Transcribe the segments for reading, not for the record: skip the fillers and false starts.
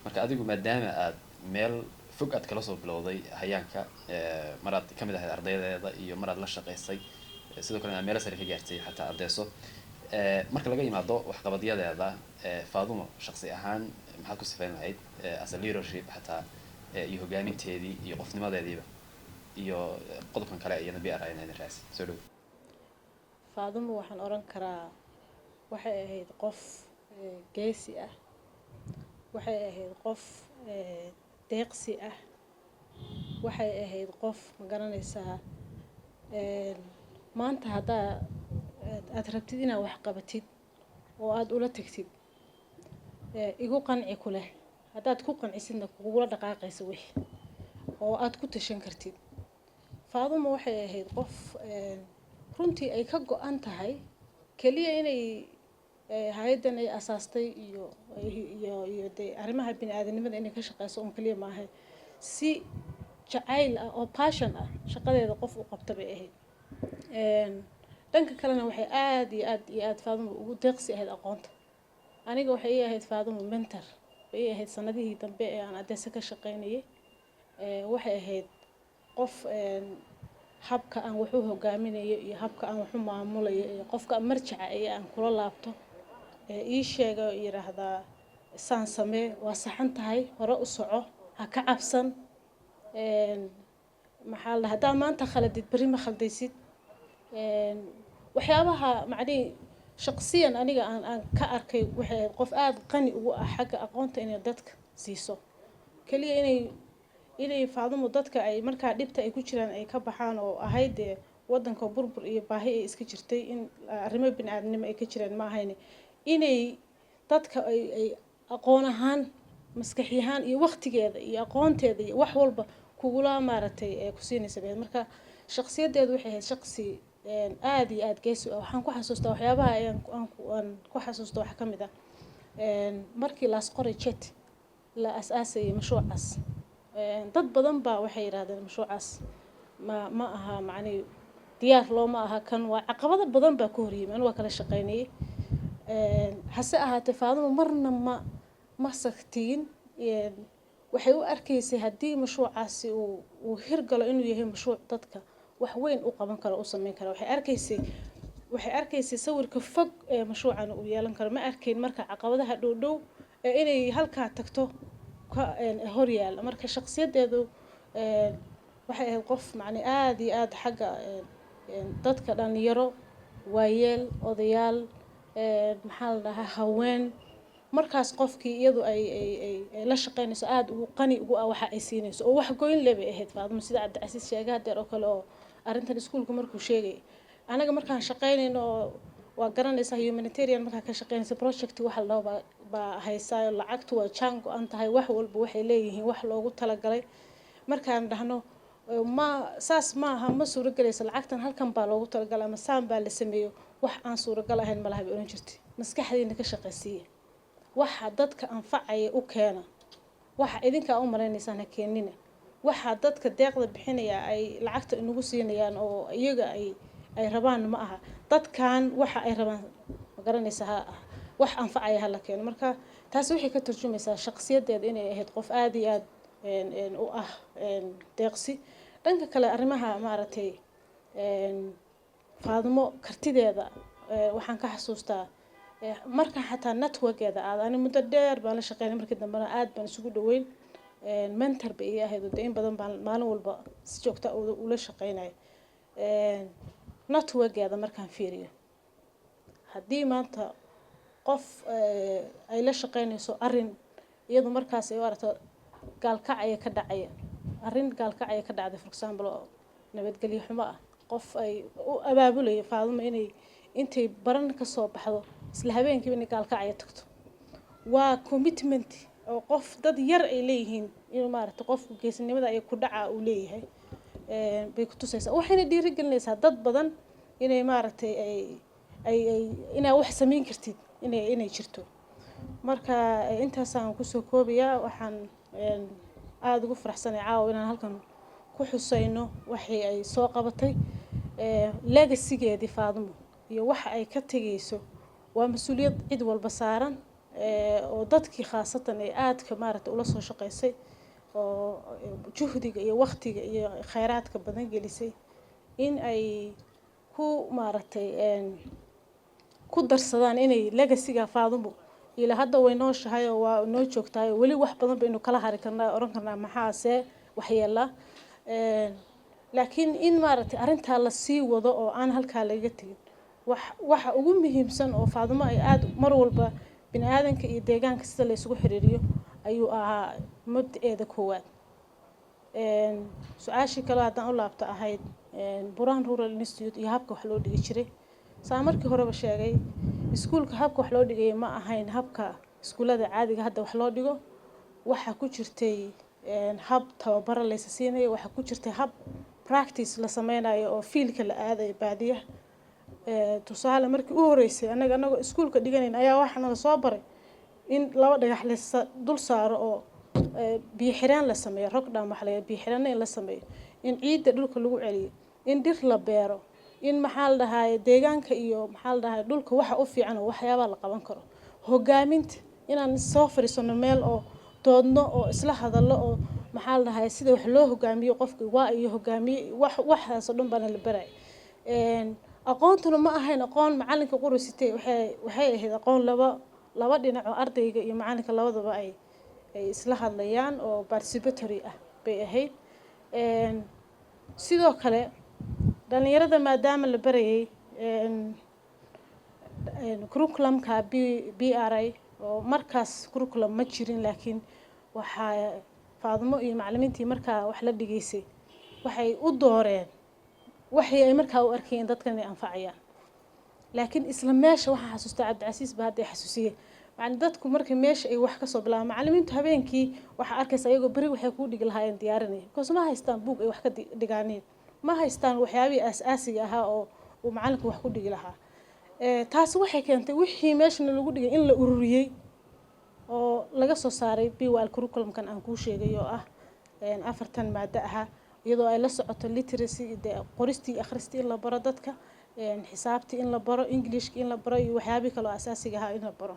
marka adigu maadaama aad meel fog aad kala soo bilowday hayaanka maraad ka mid ahayd ardaydeeda iyo maraad la shaqaysay sidoo kale aad meel sare ka gaartay xataa ardayso marka laga yimaado waxqabadyadeeda Faadumo shakhsi ahaan maxaad ku sifayn lahayd as a leadership xataa iyo hogaaminteedii iyo qofnimadeediiba iyo qodobkan kale iyana BRI inay raasi soo dhow Faadumo waxaan oran karaa waxay ahayd qof geesi ah waxay ahayd qof deeqsi ah waxay ahayd qof ma garanaysaa maanta hadaa aad rabtid inaad wax qabatid oo aad ula tagtid igu qanci ku leh hadaad ku qancisidna kugula dhaqaaqayso wixii oo aad ku tashan kartid Faadumo waxay ahayd qof runtii ay ka go'an tahay kaliya inay hay'adan ay asaastay iyo arrimaha bini'aadanimada inay ka shaqeyso oo kaliya ma ahay si jacayl ah oo passion ah shaqadeeda qof u qabta bay ahayd dhanka kalena waxay aad Faadumo ugu deeqsi ahayd aqoonta aniga waxay ahayd Faadumo mentor way ahayd sanadihii dambe ee aan adeesa ka shaqeynayay waxay ahayd qof habka aan wuxuu hogaaminayo iyo habka aan wuxuu maamulayo iyo qofka marjaca ay aan kula laabto ii sheego yiraahdaa saan samee waa saxan tahay hore u soco ha ka cabsan maxaa la hadaa maanta khaladid bari ma khaldaysid waxyaabaha macni shakhsiyan aniga aan ka arkay waxay qof aad qani ugu ah xagga aqoonta inay dadka siiso kaliya inay Faadumo dadka ay marka dhibta ay ku jiraan ay ka baxaan oo ahayd wadanka burbur iyo baahi ay iska jirtay in arrimo bini'aadanimo ay ka jiraan ma ahayn inay dadka ay aqoon ahaan maskaxiyan iyo waqtigeeda iyo aqoonteeda iyo wax walba kugula maartay ku siinaysaa marka shakhsiyadeedu waxay ahayd shakhsi aad iyo aad geesi ah waxaan ku xasuustaa waxyaabaha aan ku xasuusto wax kamid ah markii la qoray jet la asaasay mashruucaas dad badan baa waxay yiraahdeen mashruucaas ma aha macni diyaar loo ma aha kan waa caqabado badan baa ku horyimaad waa kala shaqeynay hase ahaatee Faadumo marna ma saktiin waxay u arkaysay hadii mashruucaasi uu hirgalo inuu yahay mashruuc dadka wax weyn u qaban karo u sameyn karo waxay arkaysay sawirka fog ee mashruucan uu yeelan karo ma arkayn marka caqabadaha dhow inay halka tagto hor yaal marka shakhsiyadeedu waxay ahayd qof macni aad iyo aad xagga dadka dhalinyaro waayeel odayaal maxaa la dhahaa haween markaas qofkii iyadu ay la shaqeynayso aad ugu qani ugu ah waxa ay siinayso oo wax goyn leebay ahayd Faadumo sida Cabdicasiis sheegay hadeer oo kale oo arintan iskuulka markuu sheegay anaga markaan shaqeynayno waa garanaysaa humanitarian markaa ka shaqeynaysa project waxa la baa haysaa lacagtu waa jango aan tahay wax walba waxay leeyihiin wax loogu talagalay markaan dhahno ma saas ma aha ma suuragelaysa lacagtan halkan baa loogu talagalay ama saan baa la sameeyo wax aan suuragal ahayn ma laha oran jirtay maskaxdeena ka shaqeysiye waxa dadka anfacay u keena waxa idinka u maleynaysan keenina waxa dadka deeqda bixinaya ay lacagta inagu siinayaan oo iyaga ay rabaan ma aha dadkan waxa ay rabaan ma garanaysaa wax anfacay hala keeno marka taas waxay ka tarjumaysaa shakhsiyadeeda inay ahayd qof aad iyo aad u ah deeqsi dhanka kale arrimaha maaragtay Faadumo kartideeda waxaan ka xasuustaa marka xataa networkeeda aan muddo dheer baan la shaqeynay markii dambena aad baan isugu dhaweyn mentor bay ahayd oo in badan baan maalin walba si joogto ah u la shaqeynay networkeeda markaan fiiriyo hadii maanta qof ay la shaqeynayso arin iyadu markaas ay aragto gaalkacay ka dhacay arin gaalkacay ka dhacday for example nabadgelyo xumo ah qof ay u abaabulay Faadumo inay intay baran ka soo baxdo isla habeenkii inay gaalkacay tagto waa commitment oo qof dad yar ay leeyihiin inuu maaragtay qofku geesinimada ay ku dhaca uu leeyahay bay ku tusaysaa waxayna dhiirigelinaysaa dad badan inay maaragtay ay inaa wax sameyn kartid inay jirto marka intaas aan ku soo koobiyaa waxaan aad ugu faraxsanahay caawa inaan halkan ku xusayno waxay ay soo qabatay legacy-geedii Faadumo iyo waxa ay ka tagayso waa mas'uuliyad cid walba saaran oo dadkii khaasatan ay aadka maaragtay ula soo shaqaysay oo juhdiga iyo waqtiga iyo kheyraadka badan gelisay in ay ku maaragtay ku darsadaan inay legacy-ga Faadumo ilaa hadda way nooshahay oo waa noo joogtahay wali wax badan baynu kala hari karnaa oran karnaa maxaase waxyeela laakiin in maaragtay arinta la sii wado oo aan halka laga tagin waxa ugu muhiimsan oo Faadumo ay aad mar walba bini'aadanka iyo deegaanka sida la isugu xiriiriyo ayuu ahaa mabda'eeda koowaad su'aashii kale haddaan u laabto ahayd Buraan Rural Institute iyo habka wax loo dhigi jiray markii horeba sheegay iskuulka habka wax loo dhigay ma ahayn habka iskuulada caadiga hadda wax loo dhigo waxa ku jirtay hab tababar la siinayo waxa ku jirtay hab practice la sameynayo oo fiilka la aaday baadiyaha tusaale markii u horeysay anaga iskuulka dhiganayna ayaa waxana soo baray in laba dhagax la dul saaro oo biyo xireen la sameeyo rog dham wax la biyo xireen la sameeyo in ciidda dhulka lagu celiyo in dhir la beero in maxaa la dhahay deegaanka iyo maxaa la dhahay dhulka waxa u fiican oo waxyaabo la qaban karo hogaaminta inaan soo fariisano meel oo doodno oo isla hadallo oo maxaa la dhahay sida wax loo hogaamiyo qofka waa iyo hogaamiye waxaas oo dhan baan la baray aqoontuna ma ahayn aqoon macalinka quruusitay waxay ahayd aqoon laba dhinac oo ardayga iyo macalinka labadaba ay isla hadlayaan oo participatory ah bay ahayd sidoo kale dhalinyarada maadaama la barayay curriculumka BRI oo markaas curriculum ma jirin laakiin waxa Faadumo iyo macallimiintii markaa wax la dhigaysay waxay u dooreen waxay ay markaa u arkeen dadkan ay anfacayaan laakiin isla meesha waxa xasuusta Cabdicasiis baa hadda xasuusiyay macna dadku markii meesha ay wax ka soo bilaabaan macallimiintu habeenkii waxa arkaysa ayagoo bari waxay ku dhigi lahaayeen diyaarinay ma haystaan buug ay wax ka dhigaaneen ma haystaan waxyaabii asaasiga ahaa oo uu macalinku wax ku dhigi lahaa taas waxay keentay wixii meeshana lagu dhigay in la ururiyay oo laga soo saaray BWL curriculum-kan aan ku sheegay oo ah 4 maado ah iyadoo ay la socoto literacy qoristii akhristii in la baro dadka xisaabtii in la baro Englishka in la baro iyo waxyaabii kale oo asaasiga ah in la baro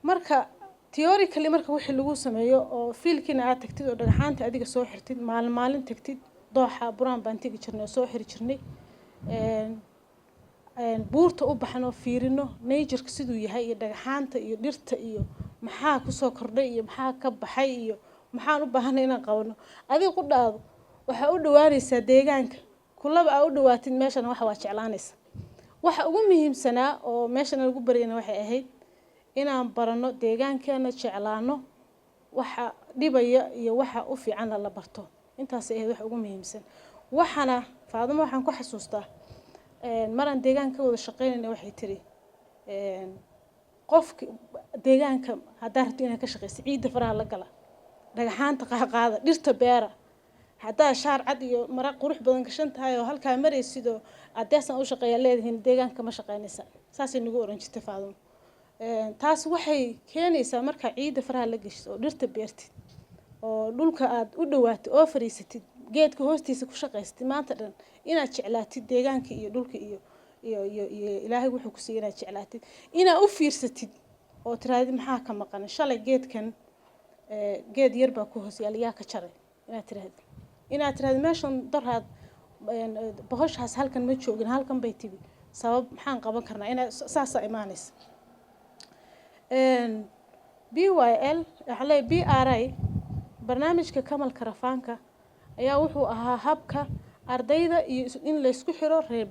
marka theoretically marka wixii lagu sameeyo oo fiilkina aad tagtid oo dhagaxaanta adiga soo xirtid maalin tagtid dooxa Buraan baan tagi jirnay soo xiri jirnay buurta u baxno fiirino nature sidoo yahay iyo dhagaxaanta iyo dhirta iyo maxaa ku soo kordhay iyo maxaa ka baxay iyo maxaan u baahanay inaan qabano adiga ku dhaado waxa u dhawaanaysa deegaanka kulaba u dhawaatid meeshan waxa waa jeclaanaysa waxa ugu muhiimsanaa oo meeshan lagu barayna waxay ahayd inaan barano deegaankeena jeclaano waxa dhibaya iyo waxa u fiican la barto intaas ay wax ugu muhiimsan waxana Faadumo waxaan ku xasuustaa maraan deegaanka wada shaqeynayna waxay tiri qofka deegaanka hadaa rabto inaad ka shaqeysid ciidda faraha la gala dhagaxaanta qaada dhirta beera hadaa shaar cad iyo maraq qurux badan gashan tahay oo halka maraysid oo adeesan u shaqeeya leedahay deegaanka ma shaqeynaysa saas ay nagu oran jirtay Faadumo taas waxay keenaysaa marka ciidda faraha la gasho oo dhirta beertid oo dhulka aad u dhawaato oo fariisatid geedka hoostiisa ku shaqeystid maanta dhan inaad jeclaatid deegaanka iyo dhulka iyo Ilaahay wuxuu ku siiyay inaad jeclaatid inaad u fiirsatid oo tiraahdo maxaa ka maqan shalay geedkan geed yar baa ku hoos yaaliyaa ka jaray inaad tiraahdo meeshan daraad bohoshaas halkan ma joogin halkan bay tibi sabab maxaan qaban karnaa inaad saas iimaanaysa BYL waxay BRI barnaamijka Kamal Karafaanka ayaa wuxuu ahaa habka ardayda iyo in la isku xiro reer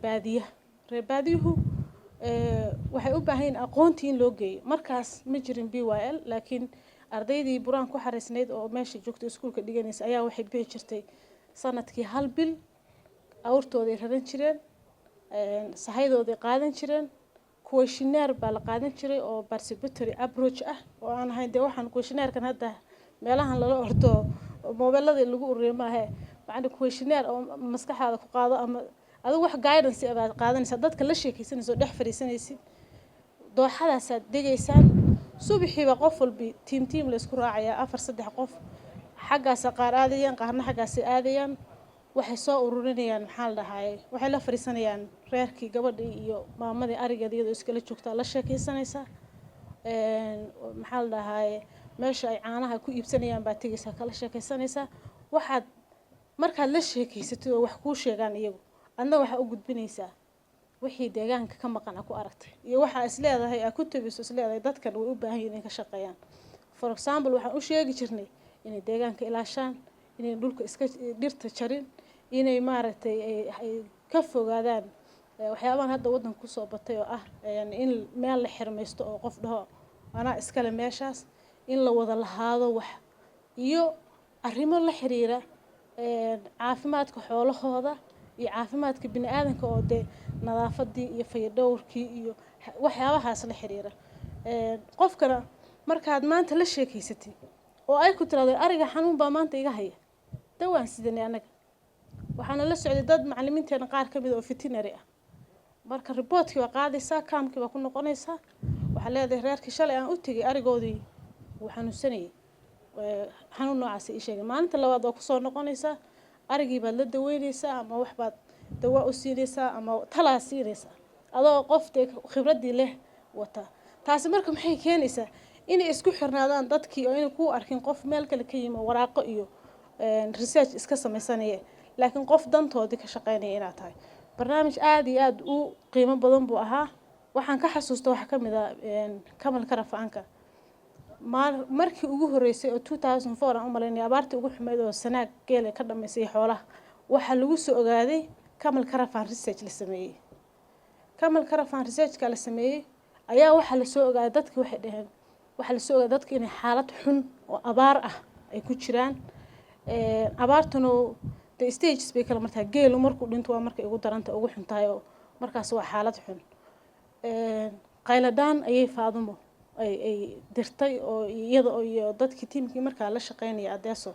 baadiyuhu waxay u baahan aqoonti in loo geeyo markaas ma jirin BYL laakiin ardaydii Buraan ku xareysnayd oo meesha joogtay iskuulka dhiganaysa ayaa waxay bixi jirtay sanadkii hal bil awrtooda raran jireen sahaydooda qaadan jireen questionnaire baa la qaadan jiray oo participatory approach ah oo aan ahayn waxaan questionnaire-kan hadda meelahan lala ordo mobilada lagu ururiyo maaha macna questionnaire oo maskaxaada ku qaado ama adigu wax guidance aad qaadanaysa dadka la sheekaysanayso dhex fariisanaysid dooxadaas aad degaysaan subaxiiba qof walba team la isku raacaya 4-3 qof xaggaas qaar aadayaan qaarna xaggaas aadayaan waxay soo ururinayaan maxaa la dhahay waxay la fariisanayaan reerkii gabadhii iyo maamadii arigeeda iyadoo iskala joogta la sheekaysanaysa maxaa la dhahaye meesha ay caanaha ku iibsanayaan baa tegaysaa kala sheekaysanaysaa waxaad markaad la sheekaysatid oo wax kuu sheegaan iyagu adna waxaa u gudbinaysaa wixii deegaanka ka maqan ku aragtay iyo waxa is leedahay ku tabiso is leedahay dadkan way u baahan yihiin in ka shaqeeyaan for example waxaan u sheegi jirnay inay deegaanka ilaashaan inay dhulka iska dhirta jarin inay maaragtay ay ka fogaadaan waxyaabahan hadda wadan ku soo batay oo ah in meel la xirmaysto oo qof dhaho ana iskale meeshaas in la wada lahaado wax iyo arrimo la xiriira caafimaadka xoolahooda iyo caafimaadka bini'aadanka oo de nadaafadii iyo fayadhowrkii iyo waxyaabahaas la xiriira qofkana markaad maanta la sheekaysatay oo ay ku tiraado ariga xanuun baa maanta iga haya dawaan sidanay anaga waxaana la socday dad macallimiinteena qaar ka mid oo veterinary ah marka reportkii waa qaadaysaa kaamkii waa ku noqonaysaa waxaa leedahay reerkii shalay aan u tegay arigoodii wuu xanuunsanayay xanuun noocaas ii sheegay maalinta labaad waa kusoo noqonaysaa arigii baad la daweynaysaa ama wax baad dawa u siinaysaa ama talaa siinaysaa adoo qof dee khibradii leh wata taasi marka maxay keenaysaa inay isku xirnaadaan dadkii oo inay ku arkin qof meel kale ka yimi waraaqo iyo research iska samaysanaya laakiin qof dantoodii ka shaqeynaya inaad tahay barnaamij aad iyo aad u qiimo badan buu ahaa waxaan ka xasuusta waxa ka mid ah kamal karafaanka markii ugu horeysay oo 2004 aan u malaynay abaartii ugu xumeyd oo sanaag geela ka dhamaysay xoolaha waxa lagu soo ogaaday kamal karafaan research la sameeyay kamal karafaan research la sameeyay ayaa waxa la soo ogaaday dadkii waxay dhaheen waxa la soo ogaaday dadkii inay xaalad xun oo abaar ah ay ku jiraan abaartuna the stages bay kala martaa geelu markuu dhinto waa markay ugu daranta ugu xuntahay oo markaas waa xaalad xun qayladaan ayay faadumo ay dirtay oo iyada iyo dadkii tiimkii markaa la shaqeynaya adeeso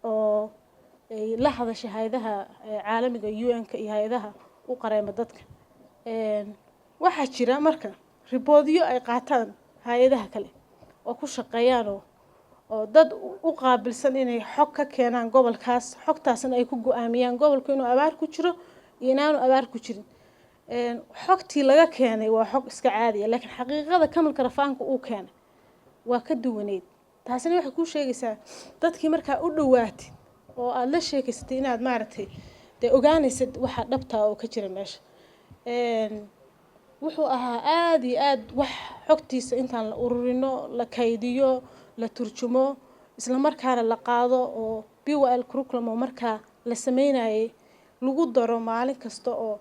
oo ay la hadashay hay'adaha caalamiga UN-ka iyo hay'adaha u qareema dadka waxa jira marka riboodyo ay qaataan hay'adaha kale oo ku shaqeeyaan oo dad u qaabilsan inay xog ka keenaan gobolkaas xogtaasna ay ku go'aamiyaan gobolku inuu abaar ku jiro iyo inaanu abaar ku jirin xogtii laga keenay waa xog iska caadi ah laakiin xaqiiqada kamal karafaanka uu keenay waa ka duwaneed taasina waxay ku sheegaysaa dadkii markaa u dhawaatay oo aad la sheekaysatay inaad maaragtay de ogaanaysid waxa dhabta oo ka jira meesha wuxuu ahaa aad iyo aad wax xogtiisa intaan la ururino la kaydiyo la turjumo isla markaana la qaado oo BYL curriculum oo markaa la sameynayay lagu daro maalin kasta oo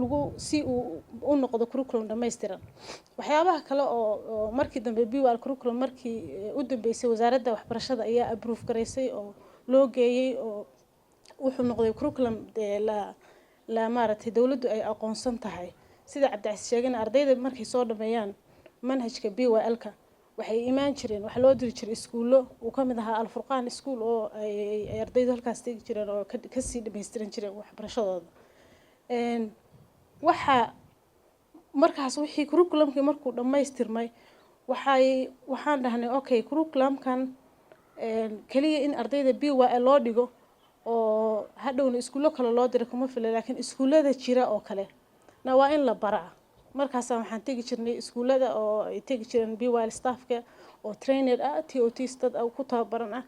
lagu si uu u noqdo curriculum dhameystiran waxyaabaha kale oo markii dambe BYL curriculum markii u dambeysay wasaaradda waxbarashada ayaa approve gareysay oo loo geeyay oo wuxuu noqday curriculum la maaragtay dawladdu ay aqoonsan tahay sida cabdicasiis sheegay ardayda markay soo dhameeyaan manhajka BYL-ka waxay imaan jireen waxa loo diri jiray iskuulo uu ka mid ahaa Al-Furqaan school oo ay ardaydu halkaas tagi jireen oo ka sii dhameystiran jireen waxbarashadooda waxa markaas wixii curriculumkii markuu dhameystirmay waxaan dhahnay okay curriculumkan kaliya in ardayda BYL loo dhigo oo hadhowna iskuulo kale loo diro kuma filan laakiin iskuulada jira oo kale na waa in la baraa markaas waxaan tagi jirnay iskuulada oo ay tagi jireen BYL staffka oo trainer ah TOTs dad ku tababaran ah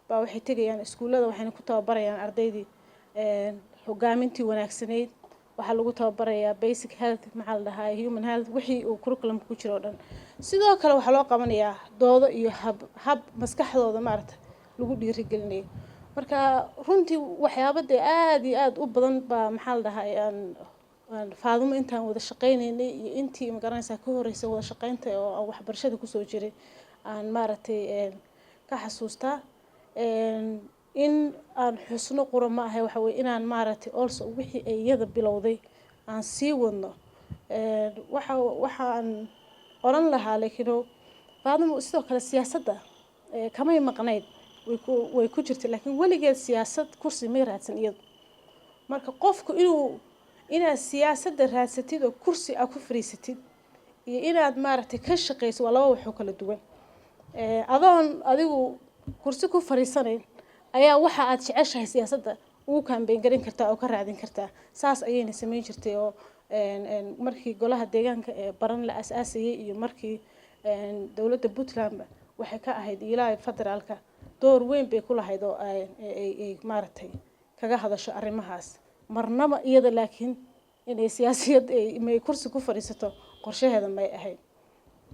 baa waxay tagayaan iskuulada waxayna ku tababarayaan ardaydii hogaamintii wanaagsaneyd waxa lagu tababarayaa basic health maxaa la dhahaa human health wixii uu curriculum ku jiro dhan sidoo kale waxa loo qabanayaa doodo iyo hab maskaxdooda maaragtay lagu dhiirigelinayo marka runtii waxyaabada aad iyo aad u badan baa maxaa la dhahaa aan faadumo intaan wada shaqeynaynay iyo intii magaranaysa ka horeysay wada shaqeynta oo waxbarashada ku soo jiray aan maaragtay ka xasuustaa in aan xusno qurama ahay waxa weey inaan maaragtay also wixii ay iyada bilowday aan sii wadno waxaan oran lahaa laakiin faadumo sidoo kale siyaasadda kamay maqnayd way ku jirtay laakiin weligeed siyaasad kursi ma raadsan iyadu marka qofku inaad siyaasadda raadsatid oo kursi aad ku fariisatid iyo inaad maaragtay ka shaqeyso waa laba wax oo kala duwan adoon adigu kursi ku fariisanayn ayaa waxa aad jeceshahay siyaasadda ugu campaign garin kartaa oo ka raadin kartaa saas ayayna sameyn jirtay oo markii golaha deegaanka ee baran la asaasayay iyo markii dowladda Puntland waxay ka ahayd ilaa federaalka door weyn bay ku lahayd oo ay maartay kaga hadasho arrimahaas marnaba iyada laakiin inay siyaasiyad ay kursi ku fadhiisato qorshaheeda may ahayd